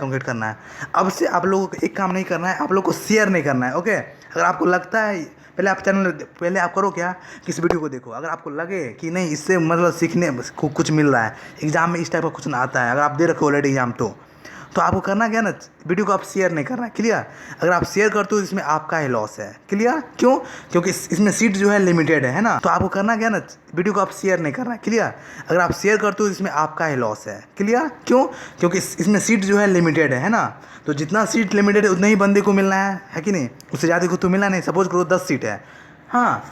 Complete करना है। अब से आप लोगों को एक काम नहीं करना है, आप लोग को शेयर नहीं करना है, ओके। अगर आपको लगता है पहले आप करो क्या कि इस वीडियो को देखो। अगर आपको लगे कि नहीं इससे मतलब सीखने कुछ मिल रहा है, एग्जाम में इस टाइप का क्वेश्चन आता है, अगर आप दे रखे ऑलरेडी एग्जाम तो आपको करना क्या ना, वीडियो को आप शेयर नहीं करना है, क्लियर। अगर आप शेयर करते हो इसमें आपका ही लॉस है, क्लियर। क्यों? क्योंकि इसमें सीट जो है लिमिटेड है ना। तो आपको करना क्या ना, वीडियो को आप शेयर नहीं करना है, क्लियर। अगर आप शेयर करते हो इसमें आपका ही लॉस है, क्लियर। क्यों? क्योंकि इसमें सीट जो है लिमिटेड है ना। तो जितना सीट लिमिटेड है उतना ही बंदे को मिलना है कि नहीं, उससे ज़्यादा को तो मिलना नहीं। सपोज करो 10 सीट है, हाँ,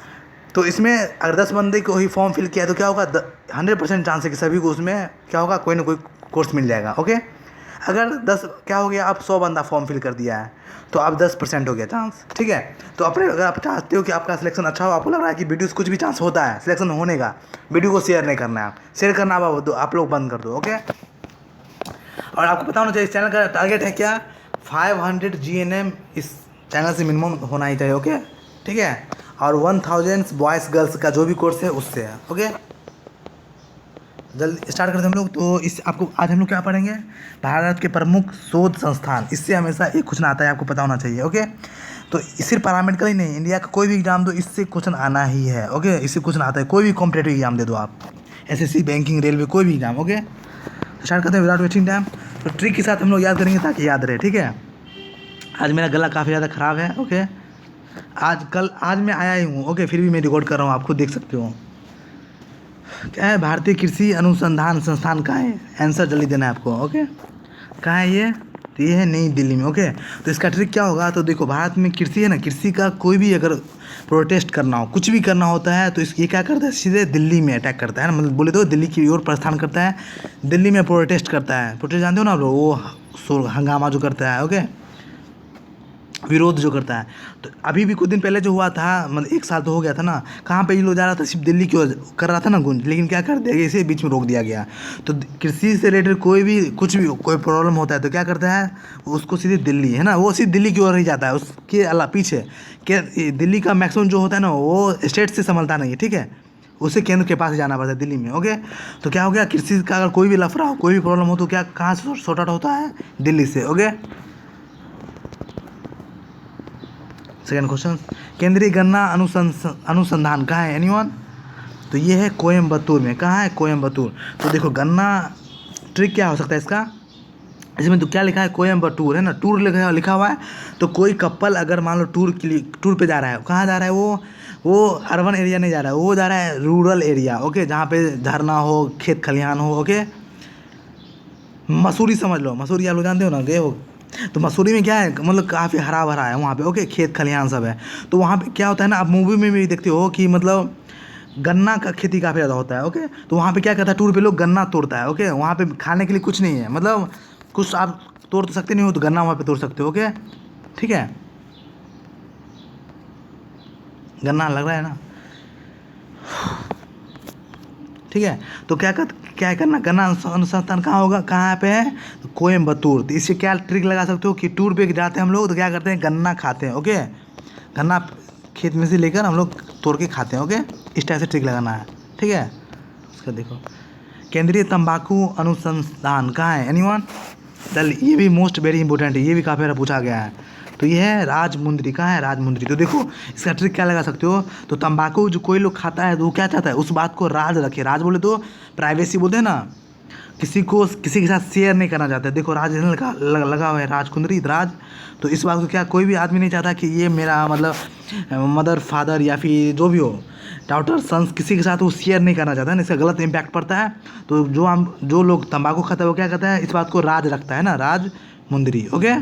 तो इसमें अगर 10 बंदे को ही फॉर्म फिल किया तो क्या होगा, 100% चांस है कि सभी को उसमें क्या होगा, कोई ना कोई कोर्स मिल जाएगा, ओके। अगर 10 क्या हो गया, आप 100 बंदा फॉर्म फिल कर दिया है तो आप 10% हो गया चांस, ठीक है। तो अपने अगर आप चाहते हो कि आपका सिलेक्शन अच्छा हो, आपको लग रहा है कि वीडियो से कुछ भी चांस होता है सिलेक्शन होने का, वीडियो को शेयर नहीं करना है। आप शेयर करना आप लोग बंद कर दो, ओके। और आपको पता होना चाहिए इस चैनल का टारगेट है क्या, 500 GNM इस चैनल से मिनिमम होना ही चाहिए, ओके, ठीक है। और 1000 बॉयज़ गर्ल्स का जो भी कोर्स है उससे है, ओके। जल्दी स्टार्ट करते हैं हम लोग। तो इस आपको आज हम लोग क्या पढ़ेंगे, भारत के प्रमुख शोध संस्थान। इससे हमेशा एक क्वेश्चन आता है, आपको पता होना चाहिए, ओके। तो सिर्फ पैरामेडिकल ही नहीं, इंडिया का कोई भी एग्जाम दो इससे क्वेश्चन आना ही है, ओके। इससे क्वेश्चन आता है, कोई भी कॉम्पिटेटिव एग्जाम दे दो आप, SSC, बैंकिंग, रेलवे, कोई भी एग्जाम, ओके। स्टार्ट करते हैं विदाउट वेस्टिंग टाइम। तो ट्रिक के साथ हम लोग याद करेंगे ताकि याद रहे, ठीक है। आज मेरा गला काफ़ी ज़्यादा ख़राब है, ओके। आज मैं आया ही हूँ, ओके, फिर भी मैं रिकॉर्ड कर रहा हूँ, आप खुद देख सकते हो। क्या है, भारतीय कृषि अनुसंधान संस्थान कहाँ है, आंसर जल्दी देना है आपको, ओके। कहाँ है ये, तो ये है नई दिल्ली में, ओके। तो इसका ट्रिक क्या होगा, तो देखो भारत में कृषि है ना, कृषि का कोई भी अगर प्रोटेस्ट करना हो, कुछ भी करना होता है तो ये क्या करता है, सीधे दिल्ली में अटैक करता है ना, मतलब बोले तो दिल्ली की ओर प्रस्थान करता है, दिल्ली में प्रोटेस्ट करता है। प्रोटेस्ट जानते हो ना आप लोग, वो हंगामा जो करता है, ओके, विरोध जो करता है। तो अभी भी कुछ दिन पहले जो हुआ था, मतलब 1 साल तो हो गया था ना, कहाँ पे ये लोग जा रहा था, सिर्फ दिल्ली की ओर कर रहा था ना गूंज, लेकिन क्या कर दिया गया, इसे बीच में रोक दिया गया। तो कृषि से रिलेटेड कोई भी कुछ भी कोई प्रॉब्लम होता है तो क्या करता है, उसको सीधे दिल्ली है ना, वो सीधे दिल्ली की ओर ही जाता है, उसके अलावा पीछे के दिल्ली का मैक्सिमम जो होता है ना वो स्टेट से संभलता नहीं है, ठीक है, उसे केंद्र के पास जाना पड़ता है दिल्ली में, ओके। तो क्या हो गया, कृषि का अगर कोई भी लफड़ा हो, कोई भी प्रॉब्लम हो तो क्या कहाँ से सॉर्ट आउट होता है, दिल्ली से, ओके। सेकेंड क्वेश्चन, केंद्रीय गन्ना अनुसंधान कहाँ है, एनीवन। तो ये है कोयम्बतूर में, कहाँ है, कोयम्बतूर। तो देखो गन्ना, ट्रिक क्या हो सकता है इसका, इसमें तो क्या लिखा है, कोयम्बतूर है ना, टूर लिखा हुआ है। तो कोई कपल अगर मान लो टूर पे जा रहा है, कहाँ जा रहा है, वो अर्बन एरिया नहीं जा रहा है, वो जा रहा है रूरल एरिया, ओके, जहाँ पे झरना हो, खेत खलिहान हो, ओके। मसूरी समझ लो, मसूरी आप लोग जानते हो ना, गए हो। तो मसूरी में क्या है, मतलब काफ़ी हरा भरा है वहाँ पे, ओके, खेत खलिहान सब है। तो वहाँ पे क्या होता है ना, आप मूवी में भी देखते हो कि मतलब गन्ना का खेती काफ़ी ज़्यादा होता है, ओके। तो वहाँ पे क्या करता है, टूर पे लोग गन्ना तोड़ता है, ओके। वहाँ पे खाने के लिए कुछ नहीं है, मतलब कुछ आप तोड़ तो सकते नहीं हो तो गन्ना वहाँ पे तोड़ सकते हो, ओके, ठीक है। गन्ना लग रहा है ना, ठीक है। तो क्या करना, गन्ना अनुसंधान कहाँ होगा, कहाँ पे है, तो कोयम्बतूर। तो इससे क्या ट्रिक लगा सकते हो कि टूर पे जाते हैं हम लोग तो क्या करते हैं, गन्ना खाते हैं, ओके। गन्ना खेत में से लेकर हम लोग तोड़ के खाते हैं, ओके। इस टाइप से ट्रिक लगाना है, ठीक है। उसका देखो, केंद्रीय तंबाकू अनुसंधान कहाँ है, एनीवन। चल ये भी मोस्ट वेरी इंपॉर्टेंट है, ये भी काफ़ी बार पूछा गया है। तो ये है राजमुंद्री, कहाँ है, राजमुंद्री। तो देखो इसका ट्रिक क्या लगा सकते हो, तो तंबाकू जो कोई लोग खाता है तो वो क्या चाहता है, उस बात को राज रखे, राज बोले तो प्राइवेसी बोलते हैं ना, किसी के साथ शेयर नहीं करना चाहते। देखो राज लगा हुआ है, राजकुंद्री, राज। तो इस बात को क्या कोई भी आदमी नहीं चाहता कि ये मेरा मतलब मदर फादर या फिर जो भी हो, डॉटर सन्स, किसी के साथ वो शेयर नहीं करना चाहता है ना, इसका गलत इम्पैक्ट पड़ता है। तो जो लोग तंबाकू खाता है वो क्या कहता है, इस बात को राज रखता है ना, राज मुंदरी, ओके।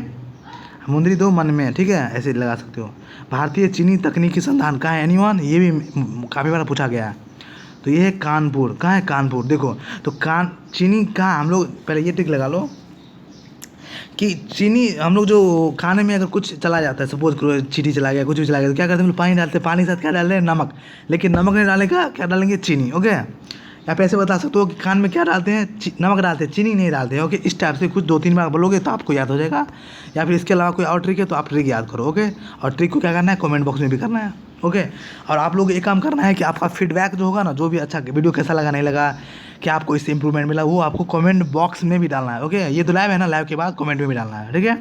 मुंदरी दो मन में, ठीक है, ऐसे लगा सकते हो। भारतीय चीनी तकनीकी संस्थान कहाँ है, एनीवन। ये भी काफ़ी बार पूछा गया है। तो ये है कानपुर, कहाँ है, कानपुर। देखो तो चीनी कहाँ, हम लोग पहले ये ट्रिक लगा लो कि चीनी हम लोग जो खाने में अगर कुछ चला जाता है, सपोज करो चीनी चला गया, कुछ भी चला गया, तो क्या करते हैं हम लोग, पानी डालते हैं, पानी के साथ क्या डाल रहे हैं, नमक। लेकिन नमक नहीं डालेगा, क्या डालेंगे, चीनी, ओके। आप ऐसे बता सकते हो कि खान में क्या डालते हैं, नमक डालते हैं, चीनी नहीं डालते हैं, ओके। इस टाइप से कुछ 2-3 बार बोलोगे तो आपको याद हो जाएगा। या फिर इसके अलावा कोई और ट्रिक है तो आप ट्रिक याद करो, ओके। और ट्रिक को क्या करना है, कमेंट बॉक्स में भी करना है। ओके। और आप लोग एक काम करना है कि आपका फीडबैक जो होगा ना, जो भी अच्छा वीडियो कैसा लगा नहीं लगा, कि आपको इससे इंप्रूवमेंट मिला, वो आपको कमेंट बॉक्स में भी डालना है। ओके, ये तो लाइव है ना, लाइव के बाद कमेंट में भी डालना है, ठीक है।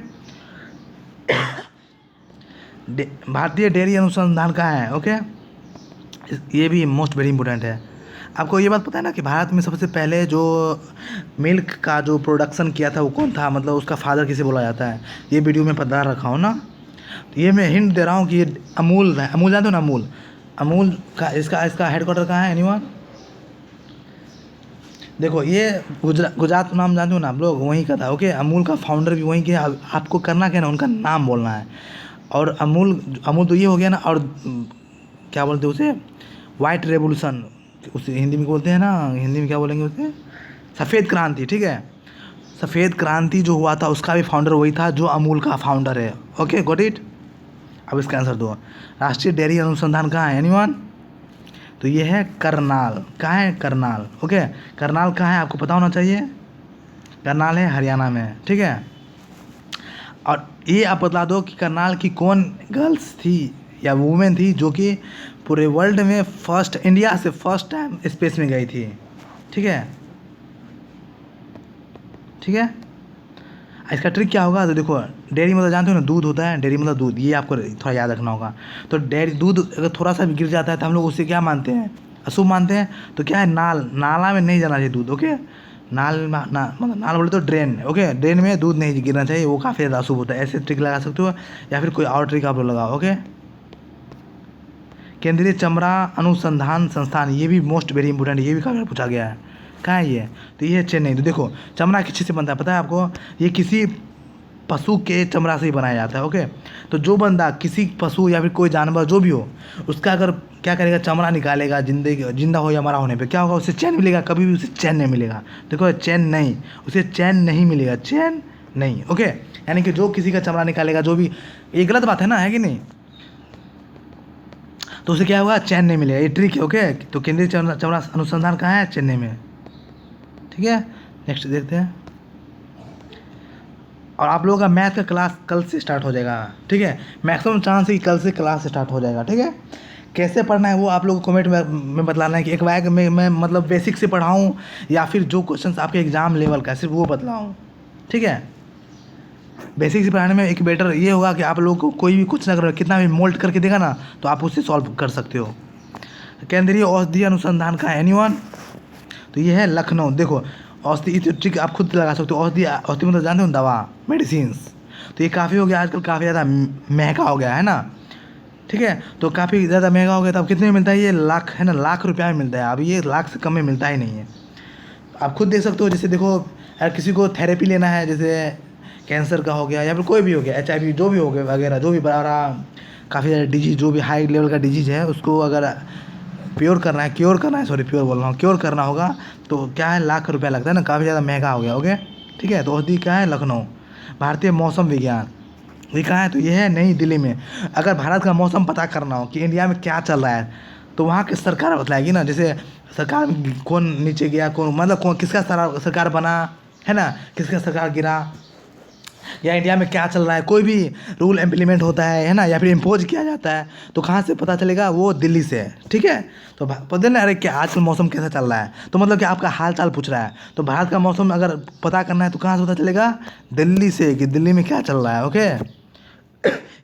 भारतीय डेयरी अनुसंधान कहाँ है? ओके, ये भी मोस्ट वेरी इंपॉर्टेंट है। आपको ये बात पता है ना कि भारत में सबसे पहले जो मिल्क का जो प्रोडक्शन किया था वो कौन था, मतलब उसका फादर किसे बोला जाता है? ये वीडियो में बता रखा हूँ ना, तो ये मैं हिंट दे रहा हूँ कि ये अमूल है। अमूल जानते हो ना? अमूल, अमूल का इसका हेडक्वार्टर कहाँ है? एनीवन? देखो ये गुजरात नाम जानते हो ना आप लोग, वहीं का था। ओके, अमूल का फाउंडर भी वहीं के। आपको करना क्या है ना, उनका नाम बोलना है। और अमूल, अमूल तो ये हो गया ना। और क्या बोलते हैं उसे? वाइट रेवोल्यूशन उसे हिंदी में बोलते हैं ना, हिंदी में क्या बोलेंगे उसे? सफ़ेद क्रांति, ठीक है। सफ़ेद क्रांति जो हुआ था उसका भी फाउंडर वही था जो अमूल का फाउंडर है। Okay, got it. अब इसका आंसर दो। राष्ट्रीय डेयरी अनुसंधान कहाँ है? एनीवन? तो ये है करनाल। कहाँ है? करनाल। ओके, करनाल कहाँ है आपको पता होना चाहिए। करनाल है हरियाणा में, ठीक है। और ये आप बता दो कि करनाल की कौन गर्ल्स थी या वुमेन थी जो कि पूरे वर्ल्ड में फर्स्ट, इंडिया से फर्स्ट टाइम स्पेस में गई थी, ठीक है, ठीक है। इसका ट्रिक क्या होगा? तो देखो, डेयरी मतलब जानते हो ना, दूध होता है। डेयरी मतलब दूध, ये आपको थोड़ा याद रखना होगा। तो डेयरी दूध अगर थोड़ा सा भी गिर जाता है तो हम लोग उसे क्या मानते हैं? अशुभ मानते हैं। तो क्या है, नाला में नहीं जाना चाहिए दूध। ओके, मतलब नाल बोले तो ड्रेन। ओके, ड्रेन में दूध नहीं गिरना चाहिए, वो काफ़ी ज़्यादा अशुभ होता है। ऐसे ट्रिक लगा सकते हो, या फिर कोई और ट्रिक आप लोग लगाओ। ओके, केंद्रीय चमड़ा अनुसंधान संस्थान, ये भी मोस्ट वेरी इंपॉर्टेंट, ये भी काफ़ी पूछा गया है। कहाँ है ये? तो ये है चेन्नई। तो देखो, चमड़ा किस चीज़ से बनता है पता है आपको? ये किसी पशु के चमड़ा से ही बनाया जाता है। ओके, तो जो बंदा किसी पशु या फिर कोई जानवर जो भी हो, उसका अगर क्या करेगा, चमड़ा निकालेगा, जिंदा हो या मरा होने पे, क्या होगा? उसे चैन मिलेगा? कभी भी उसे चैन नहीं मिलेगा। देखो, चैन नहीं, उसे चैन नहीं मिलेगा, चैन नहीं। ओके, यानी कि जो किसी का चमड़ा निकालेगा, जो भी, ये गलत बात है ना, है कि नहीं? तो उसे क्या होगा? चैन नहीं मिलेगा। ये ट्रिक है। ओके, तो केंद्रीय चमड़ा अनुसंधान कहाँ है? चेन्नई में, ठीक है। नेक्स्ट देखते हैं। और आप लोगों का मैथ का क्लास कल से स्टार्ट हो जाएगा, ठीक है। मैक्सिमम चांस है कि कल से क्लास स्टार्ट हो जाएगा, ठीक है। कैसे पढ़ना है वो आप लोगों को कमेंट में बतलाना है कि एक बैग में मैं मतलब बेसिक से पढ़ाऊँ या फिर जो क्वेश्चंस आपके एग्ज़ाम लेवल का सिर्फ वो बतलाऊँ, ठीक है। बेसिक से पढ़ाने में एक बेटर ये होगा कि आप लोग को कोई भी कुछ ना कर, कितना भी मोल्ड करके देगा ना, तो आप उससे सॉल्व कर सकते हो। केंद्रीय औषधि अनुसंधान का है? एनीवन? तो ये है लखनऊ। देखो, औषधि ट्रिक आप खुद लगा सकते हो। औषधि, औषधि मतलब जानते हो, दवा, मेडिसिन्स। तो ये काफ़ी हो गया आजकल, काफ़ी ज़्यादा महंगा हो गया है ना, ठीक है। तो काफ़ी ज़्यादा महंगा हो गया, तो अब कितने में मिलता है? ये लाख है ना, लाख रुपया में मिलता है। अब ये लाख से कम में मिलता ही नहीं है। आप खुद देख सकते हो। जैसे देखो, अगर किसी को थेरेपी लेना है, जैसे कैंसर का हो गया या फिर कोई भी हो गया, HIV जो भी हो गया वगैरह, जो भी बड़ा काफ़ी ज़्यादा डिजीज़, जो भी हाई लेवल का डिजीज़ है, उसको अगर क्योर करना है, सॉरी प्योर बोल रहा हूँ, क्योर करना होगा तो क्या है, लाख रुपया लगता है ना, काफ़ी ज़्यादा महंगा हो गया। ओके, ठीक है। तो औषधि क्या है? लखनऊ। भारतीय मौसम विज्ञान, ये कहाँ है? तो ये है नई दिल्ली में। अगर भारत का मौसम पता करना हो कि इंडिया में क्या चल रहा है, तो वहाँ की सरकार बतलाएगी ना। जैसे सरकार कौन नीचे गया, कौन मतलब कौन किसका सरकार बना है ना, किसका सरकार गिरा, या इंडिया में क्या चल रहा है, कोई भी रूल इम्प्लीमेंट होता है ना, या फिर इम्पोज किया जाता है, तो कहाँ से पता चलेगा? वो दिल्ली से, ठीक है। तो पता ना, अरे क्या आजकल मौसम कैसा चल रहा है, तो मतलब कि आपका हाल चाल पूछ रहा है। तो भारत का मौसम अगर पता करना है तो कहाँ से पता चलेगा? दिल्ली से, कि दिल्ली में क्या चल रहा है। ओके,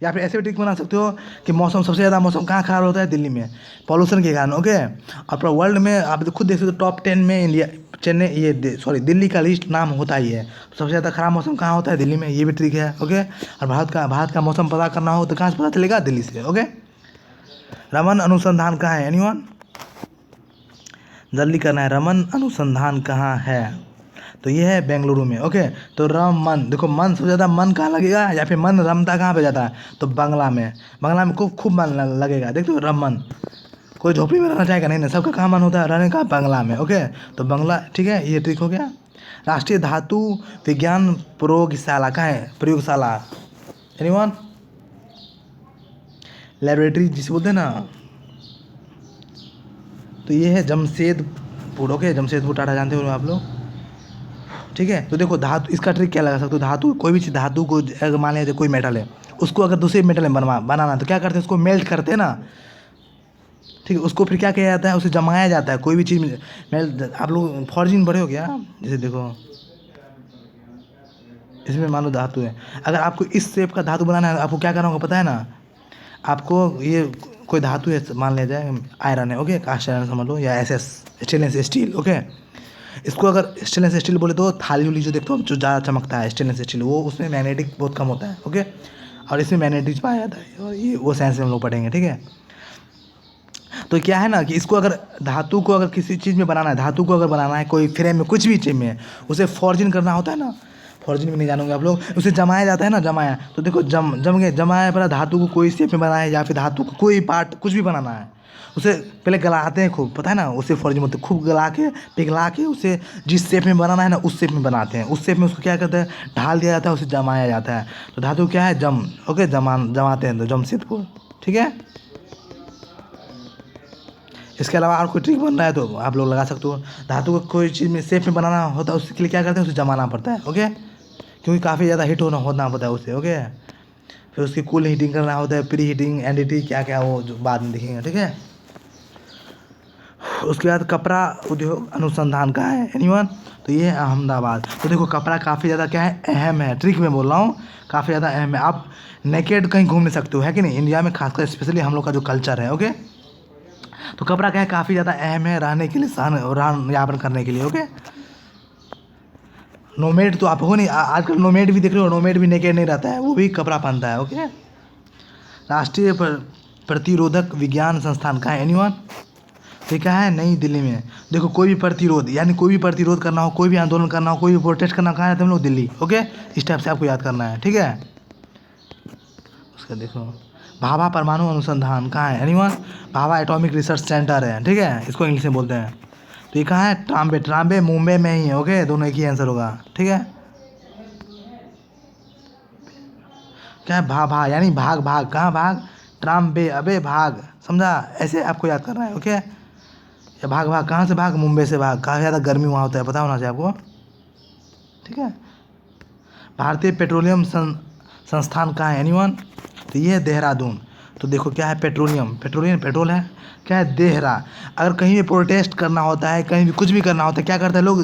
या फिर ऐसे भी ट्रिक बना सकते हो कि मौसम, सबसे ज़्यादा मौसम कहाँ खराब होता है? दिल्ली में, पॉल्यूशन के कारण। ओके, और पूरा वर्ल्ड में आप खुद देख सकते हो, टॉप 10 में इंडिया, चेन्नई, ये सॉरी दिल्ली का लिस्ट नाम होता ही है। तो सबसे ज़्यादा खराब मौसम कहाँ होता है? दिल्ली में। ये भी ट्रिक है। ओके, और भारत का मौसम पता करना हो तो कहाँ से पता चलेगा? दिल्ली से। ओके, रमन अनुसंधान कहाँ है? एनीवन? जल्दी करना है। रमन अनुसंधान कहाँ है? तो ये है बेंगलुरु में। ओके, तो मन, देखो मन सबसे ज़्यादा मन कहाँ लगेगा, या फिर मन रमता कहाँ पे जाता है? तो बांग्ला में। बांग्ला में खूब मन लगेगा। देखते हो, रमन, कोई झोपड़ी में रहना चाहेगा नहीं ना, सबका कहाँ मन होता है? रहने का बांग्ला में। ओके, तो बांग्ला, ठीक है, ये ट्रिक हो गया। राष्ट्रीय धातु विज्ञान प्रयोगशाला कहाँ है? प्रयोगशाला, एनीवन? लेबोरेटरी जिसे बोलते हैं ना, तो ये है जमशेदपुर। ओके, जमशेदपुर टाटा जानते हो आप लोग, ठीक है। तो देखो, धातु, इसका ट्रिक क्या लगा सकते हो? धातु, कोई भी चीज़, धातु को अगर मान लिया कोई मेटल है, उसको अगर दूसरे मेटल में बनाना तो क्या करते हैं? उसको मेल्ट करते हैं ना, ठीक है, उसको फिर क्या किया जाता है, उसे जमाया जाता है कोई भी चीज़ में। मैं आप लोग फॉर्जिन पढ़े हो क्या? जैसे देखो इसमें मान लो धातु है, अगर आपको इस शेप का धातु बनाना है आपको क्या करना होगा पता है ना? आपको ये कोई धातु है, मान लिया जाए आयरन है, ओके, कास्ट आयरन समझ लो, या एसएस स्टेनलेस स्टील, ओके। इसको अगर स्टेनलेस स्टील बोले तो थाली उली जो देखते हो जो ज़्यादा चमकता है स्टेनलेस स्टील, वो उसमें मैग्नेटिक बहुत कम होता है, ओके, और इसमें मैग्नेटिक पाया जाता है, और ये वो साइंस में हम लोग पढ़ेंगे, ठीक है। तो क्या है ना कि इसको अगर धातु को अगर किसी चीज़ में बनाना है, धातु को अगर बनाना है कोई फ्रेम में कुछ भी चीज़ में, उसे फॉर्जिन करना होता है ना, फॉर्जिन भी नहीं जानोगे आप लोग, उसे जमाया जाता है ना, जमाया, तो देखो जम गए, जमाया पहले धातु को कोई शेप में बनाना है या फिर धातु को कोई पार्ट कुछ भी बनाना है, उसे पहले गलाते हैं खूब, पता है ना, उसे फॉर्जिन बोलते हैं, खूब गला के पिघला के उसे जिस शेप में बनाना है ना उस शेप में बनाते हैं, उस शेप में उसको क्या करते हैं, ढाल दिया जाता है, उसे जमाया जाता है। तो धातु क्या है, जम, ओके, जमाते हैं, तो जमशेदपुर, ठीक है। इसके अलावा और कोई ट्रिक बन रहा है तो आप लोग लगा सकते हो। धातु को कोई चीज़ में शेप में बनाना होता है उसके लिए क्या करते हैं, उसे जमाना पड़ता है, ओके, क्योंकि काफ़ी ज़्यादा हीट होना पड़ता है उससे, ओके। फिर उसकी कूल हीटिंग करना होता है, प्री हीटिंग, एनडीटी, क्या क्या वो जो बाद में देखेंगे, ठीक है। उसके बाद कपड़ा उद्योग अनुसंधान का है एनीवन, तो ये है अहमदाबाद। तो देखो कपड़ा काफ़ी ज़्यादा क्या है, अहम है, ट्रिक में बोल रहा हूँ, काफ़ी ज़्यादा अहम है। आप नेकेड कहीं घूम नहीं सकते हो, है कि नहीं, इंडिया में खासकर स्पेशली हम लोग का जो कल्चर है, ओके। तो कपड़ा क्या है, काफ़ी ज़्यादा अहम है रहने के लिए, रहन यापन करने के लिए, ओके। नोमेड तो आप हो नहीं, आजकल नोमेड भी देख रहे हो, नोमेड भी नेकेड नहीं रहता है, वो भी कपड़ा पहनता है, ओके। राष्ट्रीय प्रतिरोधक विज्ञान संस्थान का है एनीवन, तो क्या है, नई दिल्ली में। देखो कोई भी प्रतिरोध, यानी कोई भी प्रतिरोध करना हो, कोई भी आंदोलन करना हो, कोई भी प्रोटेस्ट करना हो, कहाँ रहते हैं हम लोग, दिल्ली, ओके। इस टाइप से आपको याद करना है, ठीक है। उसका देखो भाभा परमाणु अनुसंधान कहाँ है anyone, Bhabha atomic research centre है, ठीक है, इसको इंग्लिश में बोलते हैं। तो ये कहाँ है, ट्राम्बे मुंबई में ही है, ओके, दोनों एक ही आंसर होगा, ठीक है। क्या है, भाभा यानी भाग, कहाँ भाग, ट्राम्बे, अबे भाग, समझा, ऐसे आपको याद करना है, ओके। या भाग कहाँ से भाग, मुंबई से भाग, काफ़ी ज़्यादा गर्मी वहाँ होता है, पता होना चाहिए आपको, ठीक है। भारतीय पेट्रोलियम संस्थान कहाँ है एनीवन, तो ये है देहरादून। तो देखो क्या है, पेट्रोल है, क्या है, देहरा। अगर कहीं भी प्रोटेस्ट करना होता है, कहीं भी कुछ भी करना होता है, क्या करते हैं लोग,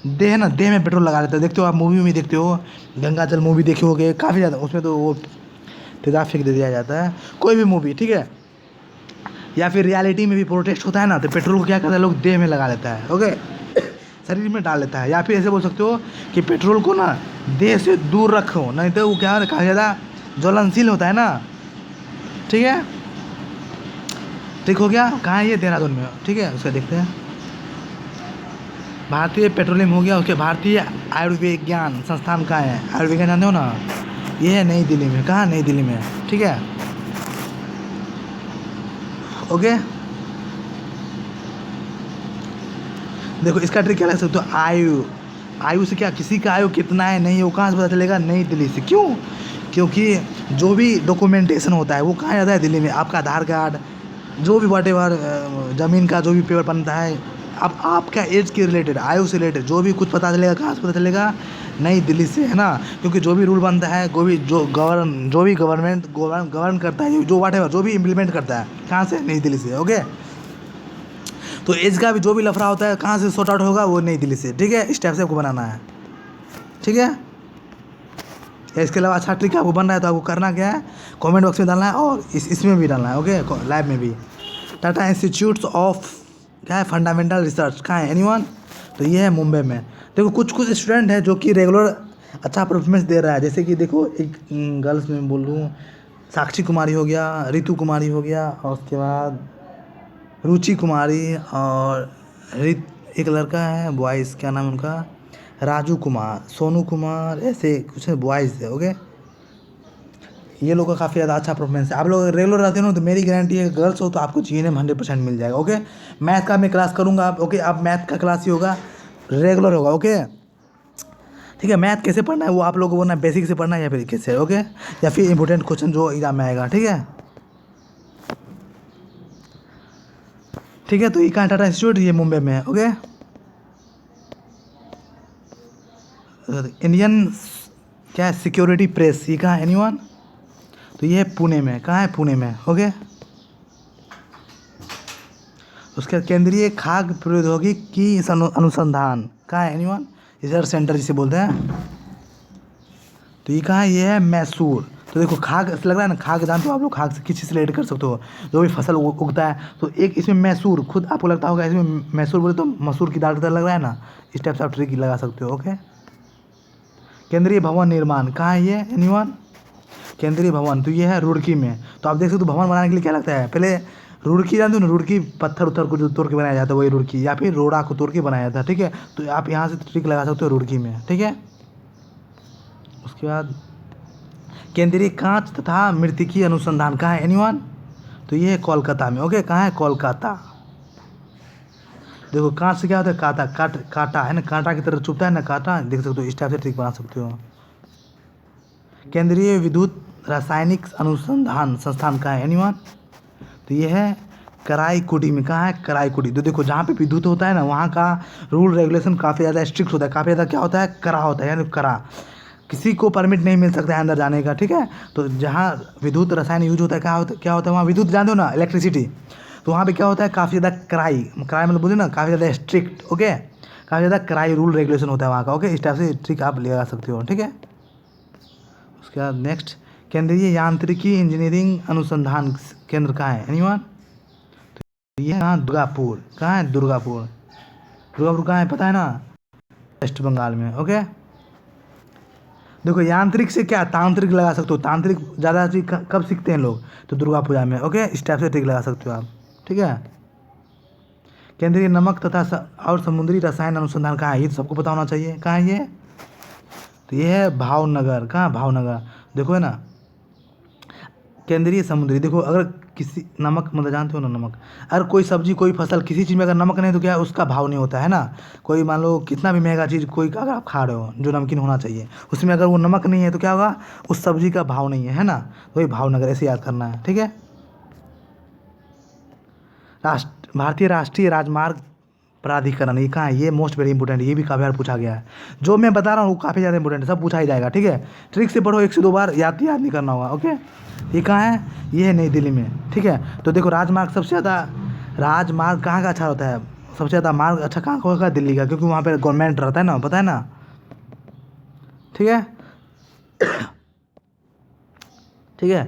देह में पेट्रोल लगा देते हैं। देखते हो आप मूवी में देखते हो, गंगाजल मूवी देखे होगे, काफ़ी ज़्यादा उसमें तो वो तेजाब फेंक दे दिया जाता है, कोई भी मूवी, ठीक है। या फिर रियलिटी में भी प्रोटेस्ट होता है ना, तो पेट्रोल को क्या करता है लोग, देह में लगा लेता है, ओके, शरीर में डाल लेता है। या फिर ऐसे बोल सकते हो कि पेट्रोल को ना देह से दूर रखो, नहीं तो वो क्या काफ़ी ज़्यादा ज्वलनशील होता है ना, ठीक है। ठीक हो गया, कहाँ है ये, देहरादून में, ठीक है। उसका देखते हैं, भारतीय पेट्रोलियम हो गया, उसके भारतीय आयुर्विज्ञान संस्थान कहाँ है, आयुर्विज्ञान जानते हो ना, ये है नई दिल्ली में, कहाँ, नई दिल्ली में, ठीक है, ओके। देखो इसका ट्रिक क्या लग सकते हो, आयु से क्या, किसी का आयु कितना है नहीं, वो कहाँ से पता चलेगा, नई दिल्ली से, क्यों, क्योंकि जो भी डॉक्यूमेंटेशन होता है वो कहाँ जाता है, दिल्ली में। आपका आधार कार्ड, जो भी व्हाटएवर ज़मीन का जो भी पेपर बनता है, अब आपका एज के रिलेटेड, आयु से रिलेटेड जो भी कुछ पता चलेगा, कहाँ से पता चलेगा, नई दिल्ली से, है ना। क्योंकि जो भी रूल बनता है, जो भी गवर्न करता है, जो व्हाटएवर जो भी इम्प्लीमेंट करता है, कहाँ से, नई दिल्ली से, ओके। तो एज का भी जो भी लफड़ा होता है कहाँ से सॉर्ट आउट होगा, वो नई दिल्ली से, ठीक है। इस टाइप से आपको बनाना है, ठीक है। इसके अलावा अच्छा ट्रिक आपको बन रहा है तो आपको करना क्या है, कमेंट बॉक्स में डालना है, और इसमें भी डालना है, ओके, लाइव में भी। टाटा इंस्टीट्यूट ऑफ क्या है, फंडामेंटल रिसर्च कहाँ है एनीवन, तो ये है मुंबई में। देखो कुछ स्टूडेंट है जो कि रेगुलर अच्छा परफॉर्मेंस दे रहा है, जैसे कि देखो एक गर्ल्स में बोल लूँ, साक्षी कुमारी हो गया, रितु कुमारी हो गया, और उसके बाद रुचि कुमारी, और एक लड़का है बॉयज़, क्या नाम है उनका, राजू कुमार, सोनू कुमार, ऐसे कुछ बॉयज़ है, ओके। ये लोग का काफ़ी ज़्यादा अच्छा परफॉर्मेंस है। आप लोग रेगुलर रहते हो तो मेरी गारंटी है, गर्ल्स हो तो आपको जीने में 100% मिल जाएगा, ओके। मैथ का मैं क्लास करूँगा, आप ओके, अब मैथ का क्लास ही होगा, रेगुलर होगा, ओके, ठीक है। मैथ कैसे पढ़ना है वो आप लोगों को बोलना, बेसिक से पढ़ना है या फिर कैसे, ओके, या फिर इंपॉर्टेंट क्वेश्चन जो एग्जाम में आएगा, ठीक है, ठीक है। तो ये कहाँ, टाटा इंस्टीट्यूट, ये मुंबई में है, ओके। इंडियन क्या है, सिक्योरिटी प्रेस, ये कहाँ है एनीवन, तो ये है पुणे में, कहाँ है, पुणे में, ओके। उसके बाद केंद्रीय खाद्य प्रौद्योगिकी अनुसंधान कहाँ है एनीवन, रिसर्च सेंटर जिसे बोलते हैं। तो ये कहाँ है, ये है मैसूर। तो देखो खाग लग रहा है ना, खाग जानते हो आप लोग, खाग से किस चीज़ से रिलेट कर सकते हो, जो भी फसल उगता है। तो एक इसमें मैसूर, खुद आपको लगता होगा इसमें मैसूर बोले तो मसूर की दाल की तरह लग रहा है ना, इस टाइप से आप ट्रिक लगा सकते हो। ओके, केंद्रीय भवन निर्माण कहाँ है ये एनीवन, केंद्रीय भवन तो ये है रुड़की में। तो आप देख सकते हो भवन बनाने के लिए क्या लगता है, पहले रुड़की जानते हो ना, रुड़की पत्थर उत्थर को जो तोड़ के बनाया जाता है वही रुड़की, या फिर रोड़ा को तोड़ के बनाया जाता है। ठीक है, तो आप यहाँ से ट्रिक लगा सकते हो रुड़की में। ठीक है, उसके बाद केंद्रीय कांच तथा मृत्तिकी अनुसंधान कहाँ है एनीवन, तो ये है कोलकाता में। ओके, कहाँ है, कोलकाता। देखो कांच से क्या होता है, काटा है ना, कांटा की तरह चुभता है ना कांटा, देख सकते हो, इस टाइप से ट्रिक बना सकते हो। केंद्रीय विद्युत रासायनिक अनुसंधान संस्थान कहाँ है एनीवन, तो ये है कराईकुटी में। कहाँ है, कराईकुटी। तो देखो जहाँ पे विद्युत होता है ना, वहाँ का रूल रेगुलेशन काफ़ी ज़्यादा स्ट्रिक्ट होता है, काफ़ी ज़्यादा क्या होता है, कड़ा होता है, यानी कड़ा, किसी को परमिट नहीं मिल सकता है अंदर जाने का। ठीक है, तो जहाँ विद्युत रसायन यूज होता है क्या होता है वहाँ विद्युत जानते हो ना, इलेक्ट्रिसिटी। तो वहाँ पे क्या होता है, काफ़ी ज़्यादा कड़ाई मतलब बोले ना, काफ़ी ज़्यादा स्ट्रिक्ट। ओके, काफ़ी ज़्यादा कड़ाई रूल रेगुलेशन होता है वहाँ का। ओके, इस टाइप से ट्रिक आप लगा सकते हो। ठीक है, उसके बाद नेक्स्ट केंद्रीय यांत्रिकी इंजीनियरिंग अनुसंधान केंद्र कहाँ है एनीवन, तो ये कहाँ, दुर्गापुर। कहाँ है, दुर्गापुर। दुर्गापुर कहाँ है पता है ना, वेस्ट बंगाल में। ओके, देखो यांत्रिक से क्या तांत्रिक लगा सकते हो, तांत्रिक ज़्यादा चीज कब सीखते हैं लोग, तो दुर्गा पूजा में। ओके, इस टाइप से ट्रिक लगा सकते हो आप। ठीक है, केंद्रीय नमक तथा और समुद्री रसायन अनुसंधान कहाँ है, ये तो सबको पता होना चाहिए। कहाँ है ये, तो ये है भावनगर। कहाँ, भावनगर। देखो है ना, केंद्रीय समुद्री, देखो अगर किसी नमक मतलब जानते हो ना, नमक, अगर कोई सब्जी कोई फसल किसी चीज़ में अगर नमक नहीं तो क्या है, उसका भाव नहीं होता है ना। कोई मान लो कितना भी महंगा चीज़ कोई अगर आप खा रहे हो जो नमकीन होना चाहिए, उसमें अगर वो नमक नहीं है तो क्या होगा, उस सब्जी का भाव नहीं है ना। तो वही भावनगर, ऐसे याद करना है। ठीक है, भारतीय राष्ट्रीय राजमार्ग प्राधिकरण ये कहाँ है, ये मोस्ट वेरी इंपॉर्टेंट, ये भी काफ़ी बार पूछा गया है। जो मैं बता रहा हूँ वो काफ़ी ज़्यादा इंपॉर्टेंट है, सब पूछा ही जाएगा। ठीक है, ट्रिक से पढ़ो, 1 से 2 बार याद नहीं करना होगा। ओके, ये कहाँ है, ये है नई दिल्ली में। ठीक है, तो देखो राजमार्ग सबसे ज़्यादा, राजमार्ग कहाँ का अच्छा होता है, सबसे ज़्यादा मार्ग अच्छा कहाँ का होगा, दिल्ली का, क्योंकि वहाँ पर गवर्नमेंट रहता है ना, पता है ना। ठीक है, ठीक है,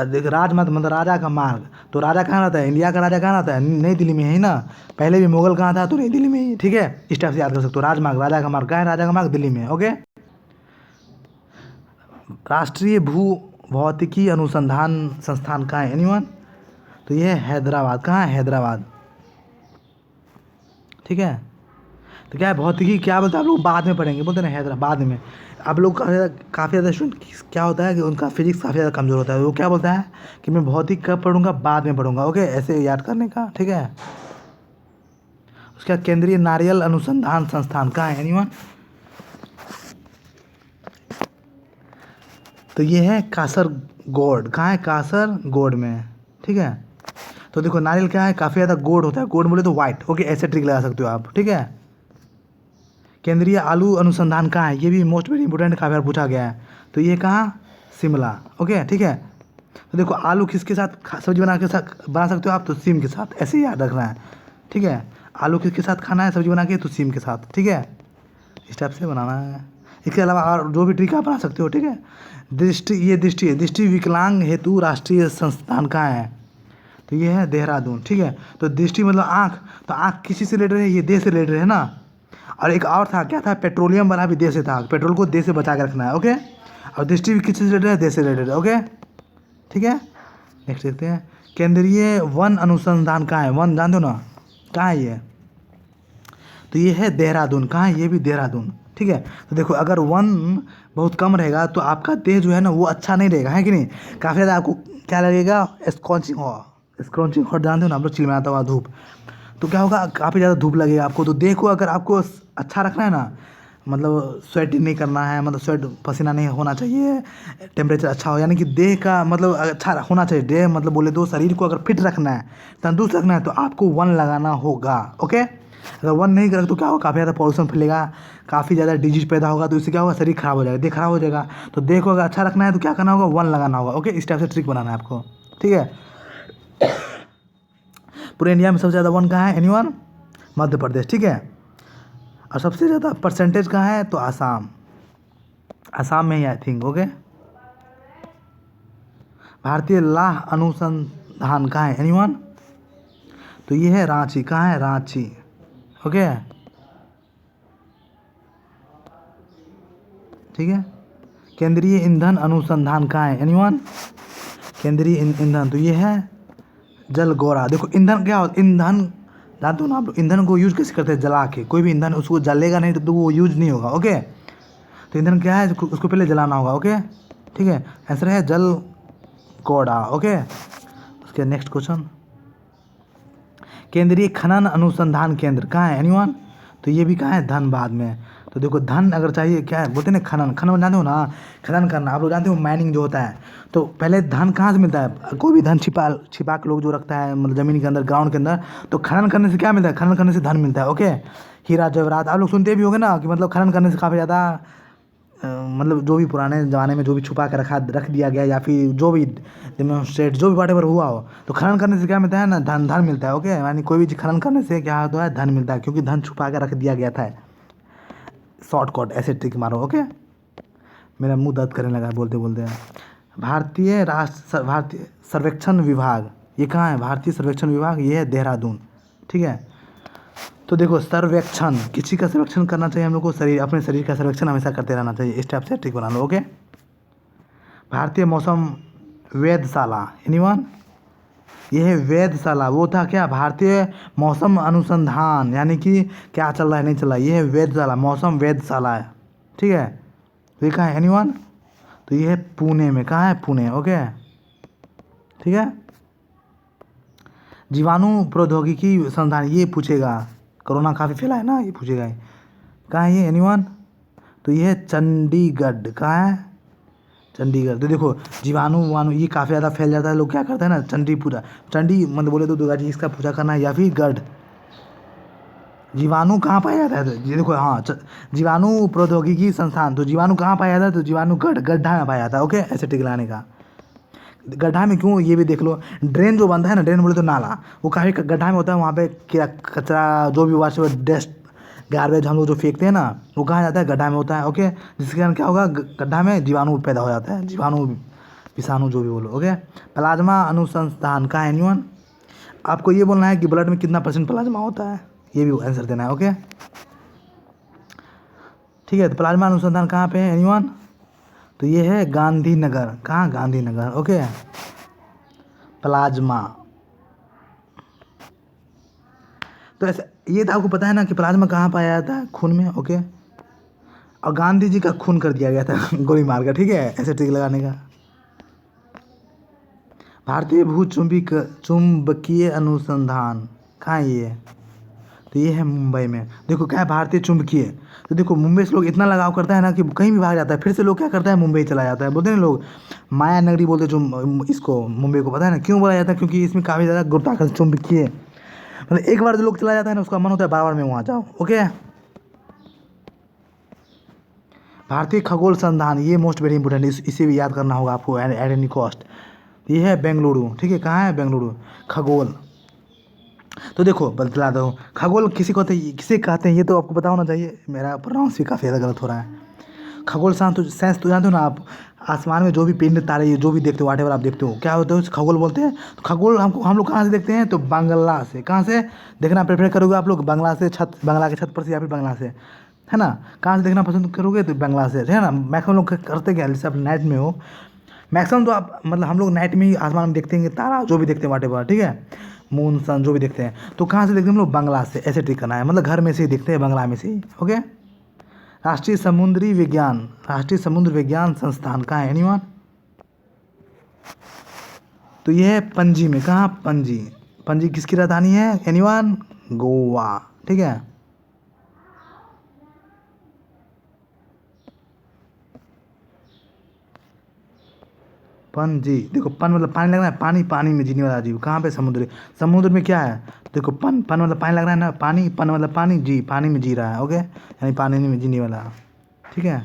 देख राजमार्ग मतलब राजा का मार्ग, तो राजा कहाँ रहता है, इंडिया का राजा कहाँ रहता है, नई दिल्ली में है ना। पहले भी मुगल कहाँ था, तो नई दिल्ली में ही। ठीक है, इस टाइप से याद कर सकते हो, राजमार्ग राजा का मार्ग, कहाँ है, राजा का मार्ग दिल्ली में। ओके, राष्ट्रीय भू भौतिकी अनुसंधान संस्थान कहाँ है एनीवन, तो ये है हैदराबाद। कहाँ है, हैदराबाद। ठीक है, तो क्या है भौतिकी, क्या बोलते हैं आप लोग बाद में पढ़ेंगे, बोलते हैं ना हैदराबाद में। आप लोग काफ़ी ज़्यादा स्टूडेंट क्या होता है कि उनका फिजिक्स काफ़ी ज़्यादा कमज़ोर होता है, वो क्या बोलता है कि मैं भौतिक कब पढ़ूंगा, बाद में पढ़ूंगा। ओके, ऐसे याद करने का। ठीक है, उसका केंद्रीय नारियल अनुसंधान संस्थान कहाँ है एनीवन, तो ये है कासरगोड। कहाँ है, कासरगोड में। ठीक है, तो देखो नारियल क्या है, काफ़ी ज़्यादा गोड होता है, गोड बोले तो वाइट। ओके, ऐसे ट्रिक लगा सकते हो आप। ठीक है, केंद्रीय आलू अनुसंधान कहाँ है, ये भी मोस्ट वेरी इंपॉर्टेंट, काफ़ी बार पूछा गया है। तो ये कहाँ, शिमला। ओके, ठीक है, तो देखो आलू किसके साथ सब्जी बना सकते हो आप, तो सीम के साथ, ऐसे ही याद रखना है। ठीक है, आलू किसके साथ खाना है सब्जी बना के, तो सीम के साथ। ठीक है, इस टाइप से बनाना है। इसके अलावा और जो भी ट्रिक आप बना सकते हो। ठीक है, दृष्टि विकलांग हेतु राष्ट्रीय संस्थान कहाँ है, तो ये है देहरादून। ठीक है, तो दृष्टि मतलब आँख, तो आँख किसी से रिलेटेड है, ये देह से रिलेटेड है ना। और एक और था, क्या था, पेट्रोलियम वाला भी देह से था, पेट्रोल को देह से बचा के रखना है। ओके, और दृष्टि भी किसी से रिलेटेड है, देह से रिलेटेड है। ओके, ठीक है, नेक्स्ट देखते हैं, केंद्रीय वन अनुसंधान कहाँ है, वन जानते हो ना, कहाँ है ये, तो ये है देहरादून। कहाँ है, ये भी देहरादून। ठीक है, तो देखो अगर वन बहुत कम रहेगा तो आपका देह जो है ना वो अच्छा नहीं रहेगा, है कि नहीं, काफ़ी ज़्यादा आपको क्या लगेगा, स्क्रॉचिंग हॉट जानते हो ना आप लोग, चिलमिलाता हुआ धूप, तो क्या होगा, काफ़ी ज़्यादा धूप लगेगा आपको। तो देह को अगर आपको अच्छा रखना है ना, मतलब स्वेट नहीं करना है, मतलब स्वेट पसीना नहीं होना चाहिए, टेम्परेचर अच्छा हो, यानी कि देह का मतलब अच्छा होना चाहिए, देह मतलब बोले तो शरीर को अगर फिट रखना है, तंदुरुस्त रखना है, तो आपको वन लगाना होगा। ओके, अगर वन नहीं करें तो क्या होगा, काफ़ी ज़्यादा पॉल्यूशन फैलेगा, काफ़ी ज़्यादा डिजीज पैदा होगा, तो इससे क्या होगा, शरीर खराब हो जाएगा, देह खराब हो जाएगा। तो देह को अगर अच्छा रखना है तो क्या करना होगा, वन लगाना होगा। ओके, इस टाइप से ट्रिक बनाना है आपको। ठीक है, पूरे इंडिया में सबसे ज़्यादा वन कहाँ है एनीवन? मध्य प्रदेश, ठीक है। और सबसे ज़्यादा परसेंटेज कहाँ है? तो आसाम, आसाम में ही आई थिंक, ओके। भारतीय लाह अनुसंधान कहाँ है एनीवन? तो ये है रांची, कहाँ है? रांची, ओके, ठीक है। केंद्रीय ईंधन अनुसंधान कहाँ है एनीवन? केंद्रीय ईंधन, तो ये है जलगोरा। देखो ईंधन क्या होता है? ईंधन जानते हो ना आप लोग, ईंधन को यूज कैसे करते हैं? जला के। कोई भी ईंधन उसको जलेगा नहीं तो वो यूज नहीं होगा, ओके। तो ईंधन क्या है? उसको पहले जलाना होगा, ओके, ठीक है। आंसर है जल कोड़ा, ओके। उसके नेक्स्ट क्वेश्चन, केंद्रीय खनन अनुसंधान केंद्र कहाँ है एनीवन? तो ये भी कहाँ है? धनबाद में। तो देखो धन अगर चाहिए, क्या है बोलते हैं ना, खनन, खनन जानते हो ना, खनन करना। आप लोग जानते हो माइनिंग जो होता है, तो पहले धन कहाँ से मिलता है? कोई भी धन छिपा के लोग जो रखता है मतलब ज़मीन के अंदर, ग्राउंड के अंदर, तो खनन करने से क्या मिलता है? खनन करने से धन मिलता है, ओके। हीरा जवाहरात आप लोग सुनते भी होंगे ना कि मतलब खनन करने से काफ़ी ज़्यादा मतलब जो भी पुराने ज़माने में जो भी छुपा के रख दिया गया, या फिर जो भी डेमोन्स्ट्रेट जो भी वाटेवर हुआ हो, तो खनन करने से क्या मिलता है ना? धन मिलता है, ओके। यानी कोई भी चीज़ खनन करने से क्या होता है? धन मिलता है, क्योंकि धन छुपा के रख दिया गया था। शॉर्टकट ऐसे ट्रिक मारो, ओके। मेरा मुंह दर्द करने लगा बोलते बोलते। भारतीय सर्वेक्षण विभाग, ये कहाँ है? भारतीय सर्वेक्षण विभाग, ये है देहरादून, ठीक है। तो देखो सर्वेक्षण, किसी का सर्वेक्षण करना चाहिए हम लोग को, अपने शरीर का सर्वेक्षण हमेशा करते रहना चाहिए। इस टाइप से ट्रिक बना लो, ओके। भारतीय मौसम वेधशाला एनीवन? यह है वेधशाला। वो था क्या? भारतीय मौसम अनुसंधान, यानी कि क्या चल रहा है नहीं चल रहा है, ये है वेधशाला, मौसम वेधशाला है, ठीक है। तो ये कहाँ है एनीवन? तो ये है पुणे में, कहाँ है? पुणे, ओके, ठीक है। जीवाणु प्रौद्योगिकी संस्थान, ये पूछेगा, कोरोना काफ़ी फैला है ना, ये पूछेगा। कहाँ है ये एनीवन? तो ये है चंडीगढ़, कहाँ है? चंडीगढ़। तो देखो जीवाणु ये काफ़ी ज़्यादा फैल जाता है, लोग क्या करते हैं ना, चंडी मतलब बोले तो दुर्गा जी इसका पूजा करना है, या फिर गढ़। जीवाणु कहाँ पाया जाता है? तो ये देखो, हाँ, जीवाणु प्रौद्योगिकी संस्थान, तो जीवाणु कहाँ पाया जाता है? तो जीवाणु गड्ढा में पाया जाता है, ओके। ऐसे टिक लाने का, गड्ढा में क्यों, ये भी देख लो। ड्रेन जो बनता है ना, ड्रेन बोले तो नाला, वो काफ़ी गड्ढा में होता है। वहाँ पे कचरा जो भी वाश डस्ट गार्बेज हम लोग जो फेंकते हैं ना, वो कहाँ जाता है? गड्ढा में होता है, ओके। जिसके कारण क्या होगा? गड्ढा में जीवाणु पैदा हो जाता है, जीवाणु विषाणु जो भी बोलो, ओके। प्लाज्मा अनुसंधान कहाँ है एनीवन? आपको ये बोलना है कि ब्लड में कितना % प्लाज्मा होता है, ये भी आंसर देना है, ओके, ठीक है। तो प्लाज्मा अनुसंधान कहाँ पे है एनीवन? तो ये है गांधीनगर, कहाँ? गांधीनगर, ओके। प्लाज्मा, तो ऐसे ये तो आपको पता है ना कि प्लाज्मा कहाँ पाया जाता है? खून में, ओके। और गांधी जी का खून कर दिया गया था गोली मार कर, ठीक है, ऐसे ट्रिक लगाने का। भारतीय चुंबकीय अनुसंधान कहाँ है ये? तो ये है मुंबई में। देखो क्या है? भारतीय चुंबकीय, तो देखो मुंबई से लोग इतना लगाव करता है ना कि कहीं भी भाग जाता है, फिर से लोग क्या करता है? मुंबई चला जाता है। बोलते हैं ना लोग माया नगरी बोलते हैं जो इसको, मुंबई को, पता है ना क्यों बोला जाता है? क्योंकि इसमें काफ़ी ज़्यादा गुरुत्वाकर्षण चुंबकीय, मतलब एक बार जो लोग चला जाता है ना, उसका मन होता है बार बार मैं वहाँ जाऊँ, ओके। भारतीय खगोल संस्थान, ये मोस्ट वेरी इंपॉर्टेंट, इसे भी याद करना होगा आपको एट एनी कॉस्ट। ये है बेंगलुरु, ठीक है, कहाँ है? बेंगलुरु। खगोल, तो देखो बतला दो, खगोल किसे कहते हैं, ये तो आपको पता होना चाहिए। मेरा प्रोनाउंस भी काफ़ी ज़्यादा गलत हो रहा है। खगोल साइंस तो जानते हो ना आप, आसमान में जो भी पिंड तारे जो भी देखते हो, वाटेवर आप देखते हो, क्या होता है? खगोल बोलते हैं। तो खगोल हम लोग कहाँ से देखते हैं? तो बांग्ला से। कहाँ से देखना प्रेफर करोगे आप लोग? बांग्ला से, बांग्ला के छत पर से, या फिर बांग्ला से, है ना। कहाँ से देखना पसंद करोगे? तो बांग्ला से, है ना। मैक्सिमम लोग करते क्या, जैसे आप नाइट में हो, मैक्सिमम तो आप मतलब हम लोग नाइट में ही आसमान में देखते हैं तारा जो भी देखते हैं वाटेवर, ठीक है, मून सन जो भी देखते हैं। तो कहाँ से देखते हैं हम लोग? बांग्ला से। ऐसे ट्रिक करना है, मतलब घर में से ही देखते हैं, बांग्ला में से ही, ओके। राष्ट्रीय समुद्र विज्ञान संस्थान कहाँ है एनीवन? तो ये है पणजी में, कहाँ? पणजी किसकी राजधानी है एनीवन? गोवा, ठीक है। पणजी, देखो पन मतलब पानी लग रहा है, पानी में जीने वाला जीव, कहाँ पे? समुद्र में क्या है? देखो पन मतलब पानी लग रहा है ना, पानी, पन मतलब पानी में जी रहा है, ओके, यानी पानी में जीने वाला, ठीक है।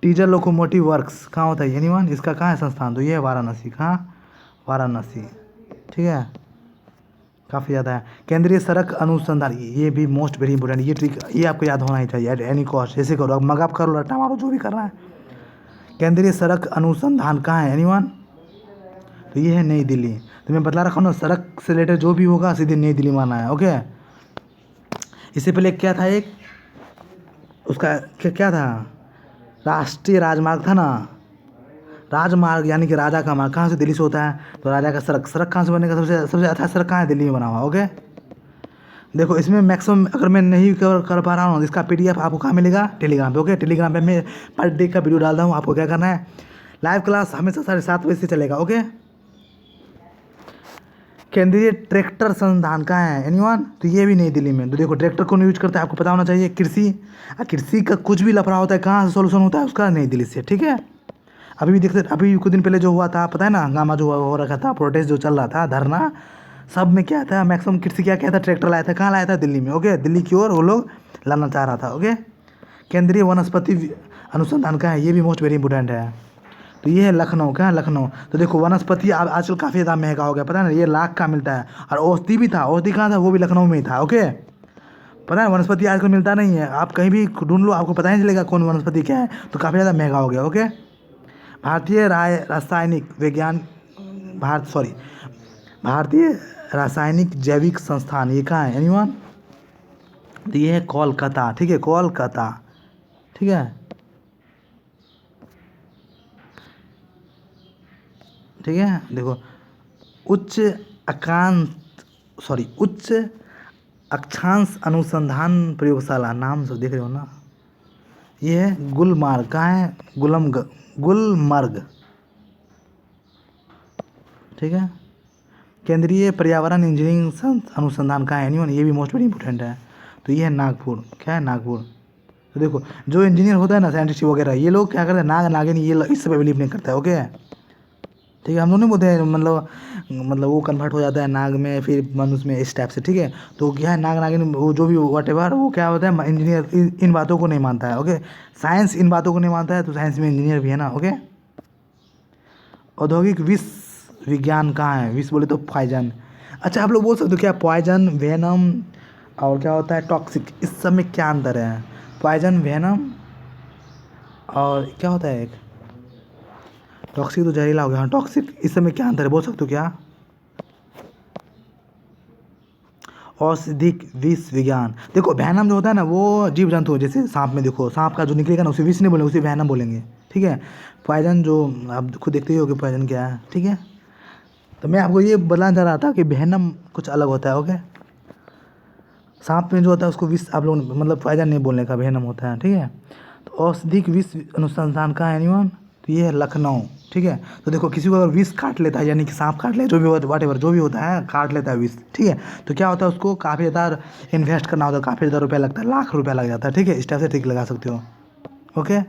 डीजल लोकोमोटिव वर्क्स कहाँ होता है एनीवन? इसका कहाँ है संस्थान? तो ये है वाराणसी, कहाँ? वाराणसी, ठीक है। काफ़ी ज़्यादा है। केंद्रीय सड़क अनुसंधान, ये भी मोस्ट वेरी इंपॉर्टेंट, ये ट्रिक ये आपको याद होना ही चाहिए एट एनी कॉस्ट। जैसे करो, अब मग आप करो, रट्टा मारो, जो भी करना है। केंद्रीय सड़क अनुसंधान कहाँ है एनीवन? तो ये है नई दिल्ली। तो मैं बतला रखा हूँ ना, सड़क से रिलेटेड जो भी होगा सीधे नई दिल्ली में आना है। ओके, इससे पहले क्या था, एक उसका क्या था, राष्ट्रीय राजमार्ग था ना, राजमार्ग यानी कि राजा का मार्ग कहाँ से, दिल्ली से होता है। तो राजा का सड़क, सड़क कहाँ से बनने का, सबसे सबसे अच्छा सड़क कहाँ है, दिल्ली में बना हुआ। ओके, देखो इसमें मैक्सिमम अगर मैं नहीं कर पा रहा हूँ, इसका पीडीएफ आपको कहाँ मिलेगा, टेलीग्राम पे। ओके, टेलीग्राम पे मैं पर डे का वीडियो डालता हूँ। आपको क्या करना है, लाइव क्लास हमेशा 7:30 से चलेगा। ओके, केंद्रीय ट्रैक्टर संस्थान कहाँ है एनीवन? तो ये भी नई दिल्ली में। तो देखो ट्रैक्टर कौन यूज करता है, आपको पता होना चाहिए, कृषि। कृषि का कुछ भी लफड़ा होता है कहाँ से सोल्यूशन होता है उसका, नई दिल्ली से। ठीक है, अभी भी देखते, अभी कुछ दिन पहले जो हुआ था पता है ना, हंगामा जो हो रखा था, प्रोटेस्ट जो चल रहा था, धरना, सब में क्या था, मैक्सिमम कृषि क्या था, ट्रैक्टर लाया था। कहाँ लाया था, दिल्ली में। ओके, दिल्ली की ओर वो लोग लाना चाह रहा था। ओके, केंद्रीय वनस्पति अनुसंधान का है, ये भी मोस्ट वेरी इंपॉर्टेंट है। तो ये है लखनऊ, क्या है, लखनऊ। तो देखो वनस्पति आजकल काफ़ी ज़्यादा महंगा हो गया, पता है ना, ये लाख का मिलता है। और औषधि भी था, औषधि कहाँ था, वो भी लखनऊ में ही था। ओके, पता है वनस्पति आजकल मिलता नहीं है, आप कहीं भी ढूंढ लो आपको पता ही नहीं चलेगा कौन वनस्पति क्या है। तो काफ़ी ज़्यादा महंगा हो गया। ओके, भारतीय रासायनिक विज्ञान, भारतीय रासायनिक जैविक संस्थान, ये कहाँ है एनीवन? तो ये है कोलकाता। ठीक है, कोलकाता। ठीक है, ठीक है, देखो उच्च उच्च अक्षांश अनुसंधान प्रयोगशाला, नाम से देख रहे हो ना, ये है गुलमार्ग। कहाँ है, गुलमर्ग। ठीक है, केंद्रीय पर्यावरण इंजीनियरिंग अनुसंधान कहाँ है एनीवन? ये भी मोस्ट वेरी इंपॉर्टेंट है। तो ये है नागपुर। क्या है, नागपुर। तो देखो जो इंजीनियर होता है ना, साइंटिस्ट वगैरह, ये लोग क्या करते हैं, नाग नागिन ये इस सब बिलीव नहीं करता है। ओके, ठीक है, हम लोग नहीं बोलते हैं, मतलब वो कन्वर्ट हो जाता है नाग में, फिर मनुष्य में, इस टाइप से। ठीक है, तो क्या है, नाग नागिन वो जो भी वट एवर, वो क्या होता है, इंजीनियर इन बातों को नहीं मानता है। ओके, साइंस इन बातों को नहीं मानता है, तो साइंस में इंजीनियर भी है ना। ओके, औद्योगिक विष विज्ञान कहाँ है, विष बोले तो पॉइजन। अच्छा, आप लोग बोल सकते हो क्या, पॉइजन, वेनम और क्या होता है, टॉक्सिक, इस सब में क्या अंतर है? पॉइजन, वेनम और क्या होता है एक टॉक्सिक, तो जहरीला हो गया। हाँ, टॉक्सिक, इस सब में क्या अंतर है, बोल सकते हो क्या? औषधिक विष विज्ञान, देखो वैनम जो होता है ना, वो जीव जंतु, जैसे सांप में, देखो सांप का जो निकलेगा ना, उसे विष नहीं बोलेंगे, उसे वैनम बोलेंगे। ठीक है, पॉइजन जो आप खुद देखते ही हो कि पॉइजन क्या है। ठीक है, तो मैं आपको ये बताना चाह रहा था कि वैनम कुछ अलग होता है। ओके, सांप में जो होता है उसको विष आप लोग मतलब पॉइजन नहीं बोलने का, वैनम होता है। ठीक है, तो औषधिक विष अनुसंधान कहाँ है एनीवन? तो ये है लखनऊ। ठीक है, तो देखो किसी को अगर विष काट लेता है, यानी कि सांप काट ले, जो भी वाट एवर जो भी होता है, काट लेता है विष। ठीक है, तो क्या होता है, उसको काफ़ी ज़्यादा इन्वेस्ट करना होता है, काफ़ी ज़्यादा रुपया लगता है, लाख रुपया लग जाता है। ठीक है, इस टाइप से ट्रिक लगा सकते हो। ओके,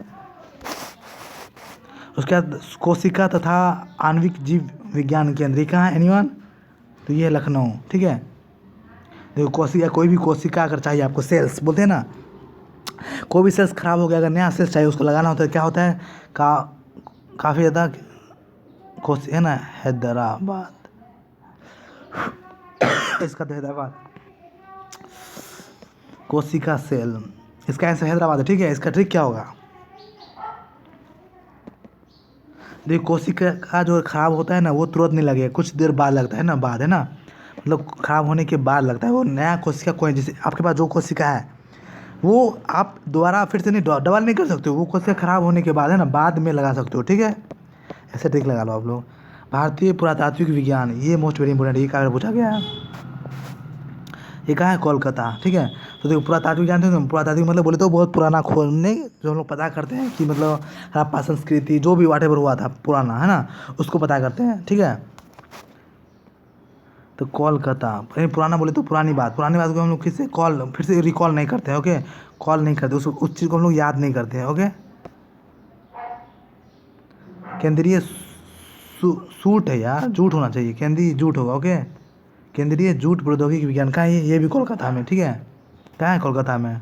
उसके बाद कोशिका तथा आणविक जीव विज्ञान केंद्र कहाँ है एनीवन? तो ये है लखनऊ। ठीक है, देखो कोशिका, कोई भी कोशिका अगर चाहिए आपको, सेल्स बोलते हैं ना, कोई भी सेल्स खराब हो गया, अगर नया सेल्स चाहिए उसको लगाना होता है, क्या होता है, काफ़ी ज़्यादा कोशिश है ना, हैदराबाद इसका तो हैदराबाद कोशिका सेल, इसका आंसर हैदराबाद है। ठीक है, इसका ट्रिक क्या होगा, देखिए कोशिका का जो खराब होता है ना, वो तुरंत नहीं लगेगा, कुछ देर बाद लगता है ना, बाद है ना, मतलब खराब होने के बाद लगता है। वो नया कोशिका कोई, जैसे आपके पास जो कोशिका है, वो आप दोबारा फिर से नहीं डबल नहीं कर सकते हो, वो कोशिका खराब होने के बाद है ना, बाद में लगा सकते हो। ठीक है, ऐसे ट्रिक लगा लो आप लोग। भारतीय पुरातात्विक विज्ञान, ये मोस्ट वेरी इंपॉर्टेंट, ये कहाँ पूछा गया है, ये कहाँ है, कोलकाता। ठीक है, तो देखो पुरातात्विक जानते हो, पुरातात्विक मतलब बोले तो बहुत पुराना खोजने, जो हम लोग पता करते हैं कि मतलब हड़प्पा संस्कृति जो भी वाटेवर हुआ था पुराना, है ना, उसको पता करते हैं। ठीक है, तो कोलकाता, पुराना बोले तो पुरानी बात को हम लोग फिर से रिकॉल नहीं करते हैं। ओके, कॉल नहीं करते उस चीज़ को हम लोग याद नहीं करते हैं। ओके, केंद्रीय सूट है यार, जूट होना चाहिए, केंद्रीय जूट होगा। ओके, केंद्रीय जूट प्रौद्योगिकी विज्ञान कहाँ है, ये भी कोलकाता में। ठीक है, कहाँ है, कोलकाता में।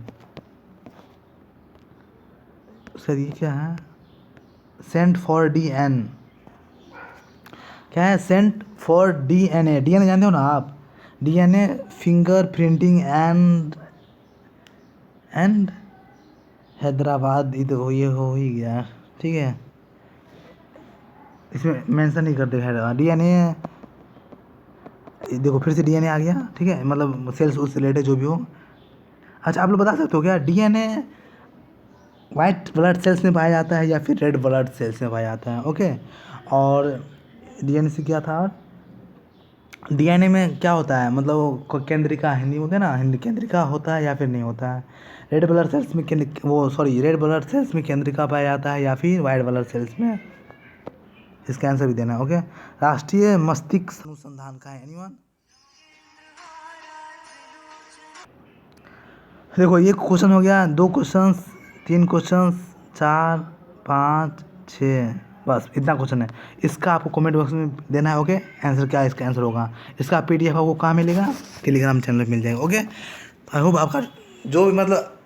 सर ये क्या है, सेंट फॉर डी एन, क्या है, सेंट फॉर DNA, DNA जानते हो ना आप, DNA finger printing and Hyderabad, ये हो ही गया, ठीक है, इसमें मेंशन नहीं करते हैदराबाद। DNA देखो फिर से DNA आ गया, ठीक है, मतलब सेल्स उससे रिलेटेड जो भी हो। अच्छा आप लोग बता सकते हो क्या DNA वाइट ब्लड सेल्स में पाया जाता है या फिर रेड ब्लड सेल्स में पाया जाता है? ओके, और DNA से क्या था, DNA में क्या होता है, मतलब वो केंद्रिका हिंदी में होता है ना, हिंदी केंद्रिका होता है या फिर नहीं होता है? रेड ब्लड सेल्स में रेड ब्लड सेल्स में केंद्रिका पाया जाता है या फिर वाइट ब्लड सेल्स में? इसका आंसर भी देना। ओके, राष्ट्रीय मस्तिष्क अनुसंधान का है एनीवन? देखो ये क्वेश्चन हो गया, 2 क्वेश्चन, 3 क्वेश्चन, 4, 5, 6, बस इतना क्वेश्चन है। इसका आपको कमेंट बॉक्स में देना है। ओके, आंसर क्या है, इसका आंसर होगा। इसका PDF आपको कहाँ मिलेगा? टेलीग्राम चैनल पर मिल जाएगा। ओके, आई होप आपका जो भी मतलब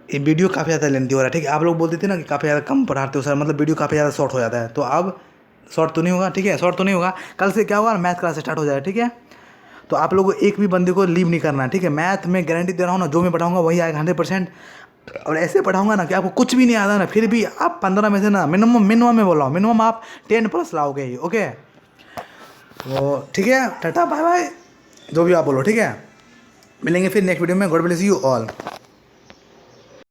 ये वीडियो काफ़ी ज़्यादा लेंथी हो रहा है, ठीक है। आप लोग बोलते थे ना कि काफ़ी ज़्यादा कम पढ़ाते हो सर, मतलब वीडियो काफ़ी ज़्यादा शॉर्ट हो जाता है, तो अब शॉर्ट तो नहीं होगा, ठीक है, शॉर्ट तो नहीं होगा। कल से क्या होगा, मैथ क्लास स्टार्ट हो जाएगा, ठीक है। तो आप लोगों को एक भी बंदे को लीव नहीं करना है, ठीक है। मैथ में गारंटी दे रहा हूँ ना, जो मैं पढ़ाऊंगा वही आएगा 100%। और ऐसे पढ़ाऊंगा ना कि आपको कुछ भी नहीं आता ना, फिर भी आप 15 में से ना मिनिमम में बोल रहा हूँ, मिनिमम आप 10+ लाओगे ही। ओके, तो ठीक है, टाटा बाय बाय, जो भी आप बोलो, ठीक है। मिलेंगे फिर नेक्स्ट वीडियो में। God bless you all.